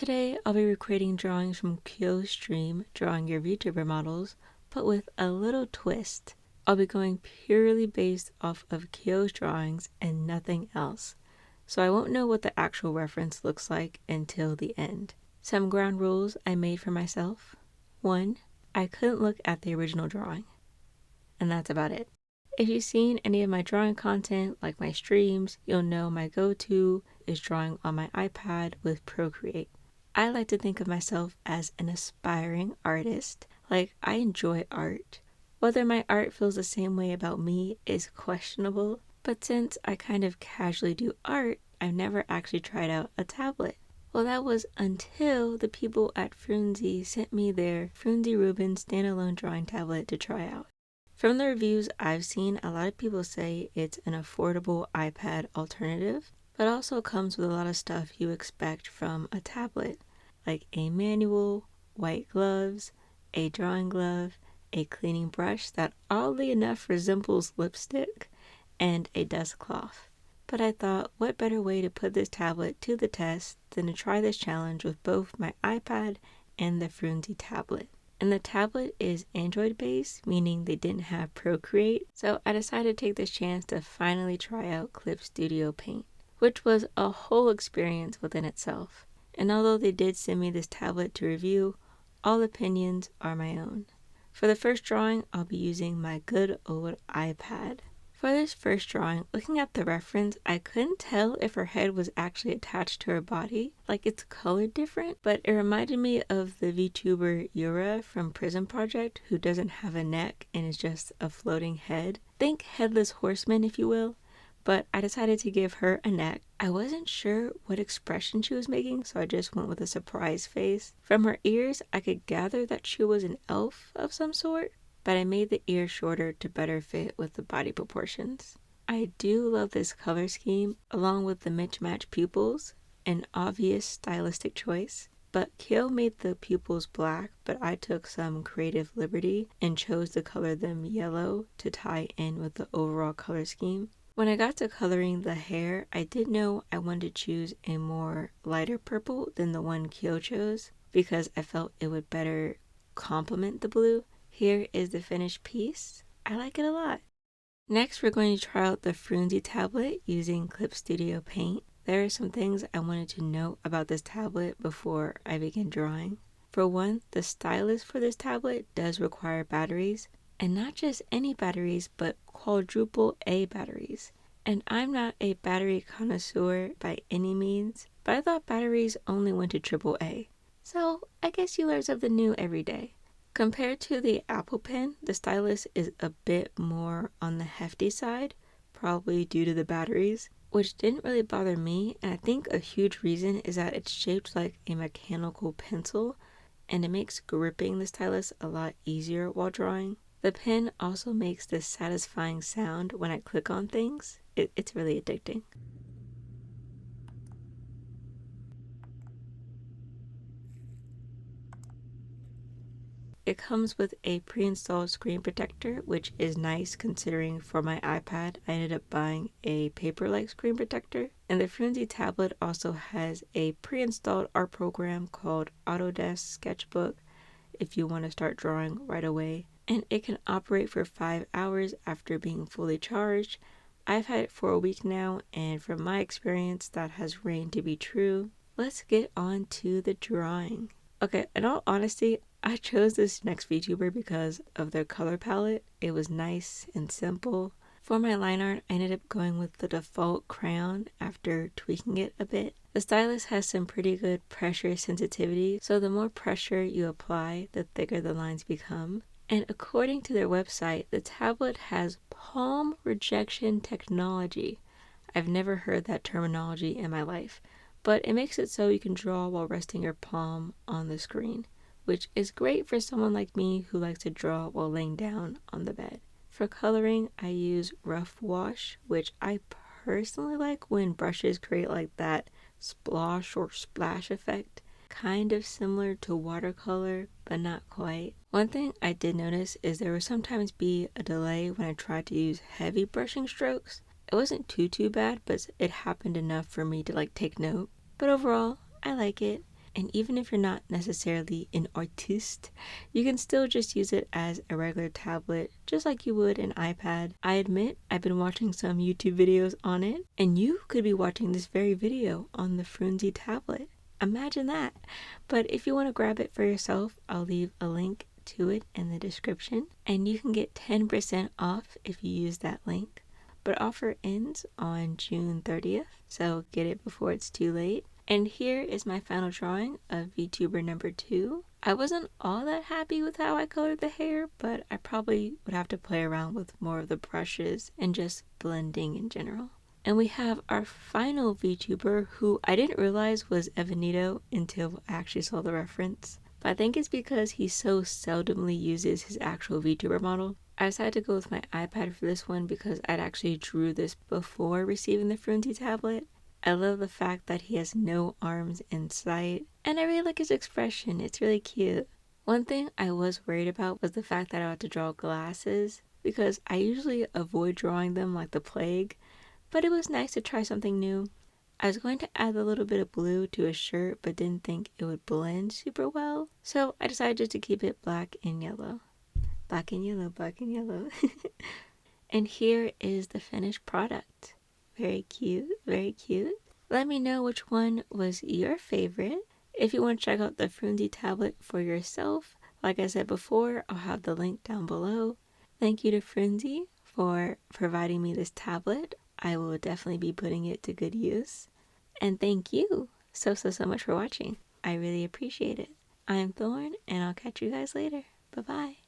Today, I'll be recreating drawings from Kyo's stream, drawing your Vtuber models, but with a little twist. I'll be going purely based off of Kyo's drawings and nothing else, so I won't know what the actual reference looks like until the end. Some ground rules I made for myself. 1. I couldn't look at the original drawing, and that's about it. If you've seen any of my drawing content, like my streams, you'll know my go-to is drawing on my iPad with Procreate. I like to think of myself as an aspiring artist, like I enjoy art. Whether my art feels the same way about me is questionable, but since I kind of casually do art, I've never actually tried out a tablet. Well, that was until the people at Frunsi sent me their Frunsi Rubens standalone drawing tablet to try out. From the reviews I've seen, a lot of people say it's an affordable iPad alternative, but also comes with a lot of stuff you expect from a tablet, like a manual, white gloves, a drawing glove, a cleaning brush that oddly enough resembles lipstick, and a dust cloth. But I thought, what better way to put this tablet to the test than to try this challenge with both my iPad and the Frunsi tablet. And the tablet is Android based, meaning they didn't have Procreate, so I decided to take this chance to finally try out Clip Studio Paint, which was a whole experience within itself. And although they did send me this tablet to review, all opinions are my own. For the first drawing, I'll be using my good old iPad. For this first drawing, looking at the reference, I couldn't tell if her head was actually attached to her body, like it's colored different, but it reminded me of the VTuber Yura from Prison Project, who doesn't have a neck and is just a floating head. Think Headless Horseman, if you will. But I decided to give her a neck. I wasn't sure what expression she was making, so I just went with a surprise face. From her ears, I could gather that she was an elf of some sort, but I made the ear shorter to better fit with the body proportions. I do love this color scheme, along with the mismatched pupils, an obvious stylistic choice. But Kyo made the pupils black, but I took some creative liberty and chose to color them yellow to tie in with the overall color scheme. When I got to coloring the hair, I did know I wanted to choose a more lighter purple than the one Kyo chose, because I felt it would better complement the blue. Here is the finished piece. I like it a lot. Next, we're going to try out the Frunsi tablet using Clip Studio Paint. There are some things I wanted to note about this tablet before I begin drawing. For one, the stylus for this tablet does require batteries, and not just any batteries, but quadruple A batteries. And I'm not a battery connoisseur by any means, but I thought batteries only went to triple A. So I guess you learn something new every day. Compared to the Apple Pen, the stylus is a bit more on the hefty side, probably due to the batteries, which didn't really bother me, and I think a huge reason is that it's shaped like a mechanical pencil, and it makes gripping the stylus a lot easier while drawing. The pen also makes this satisfying sound when I click on things. It's really addicting. It comes with a pre-installed screen protector, which is nice considering for my iPad I ended up buying a paper-like screen protector. And the Frunsi tablet also has a pre-installed art program called Autodesk Sketchbook if you want to start drawing right away. And it can operate for 5 hours after being fully charged. I've had it for a week now, and from my experience that has reigned to be true. Let's get on to the drawing. Okay, in all honesty, I chose this next VTuber because of their color palette. It was nice and simple. For my line art, I ended up going with the default crayon after tweaking it a bit. The stylus has some pretty good pressure sensitivity, so the more pressure you apply, the thicker the lines become. And according to their website, the tablet has palm rejection technology. I've never heard that terminology in my life, but it makes it so you can draw while resting your palm on the screen, which is great for someone like me who likes to draw while laying down on the bed. For coloring, I use rough wash, which I personally like when brushes create like that splosh or splash effect, kind of similar to watercolor, but not quite. One thing I did notice is there would sometimes be a delay when I tried to use heavy brushing strokes. It wasn't too bad, but it happened enough for me to take note. But overall, I like it. And even if you're not necessarily an artist, you can still just use it as a regular tablet, just like you would an iPad. I admit I've been watching some YouTube videos on it, and you could be watching this very video on the Frunsi tablet. Imagine that. But if you want to grab it for yourself, I'll leave a link to it in the description, and you can get 10% off if you use that link. But offer ends on June 30th, so get it before it's too late. And here is my final drawing of Vtuber number 2. I wasn't all that happy with how I colored the hair, but I probably would have to play around with more of the brushes and just blending in general. And we have our final Vtuber, who I didn't realize was Evanito until I actually saw the reference. But I think it's because he so seldomly uses his actual Vtuber model. I decided to go with my iPad for this one because I'd actually drew this before receiving the Frunsi tablet. I love the fact that he has no arms in sight, and I really like his expression. It's really cute. One thing I was worried about was the fact that I had to draw glasses, because I usually avoid drawing them like the plague, but it was nice to try something new. I was going to add a little bit of blue to his shirt, but didn't think it would blend super well, so I decided just to keep it black and yellow. Black and yellow, black and yellow. And here is the finished product. Very cute, very cute. Let me know which one was your favorite. If you want to check out the Frunsi tablet for yourself, like I said before, I'll have the link down below. Thank you to Frunsi for providing me this tablet. I will definitely be putting it to good use. And thank you so much for watching. I really appreciate it. I'm Thorn, and I'll catch you guys later. Bye-bye.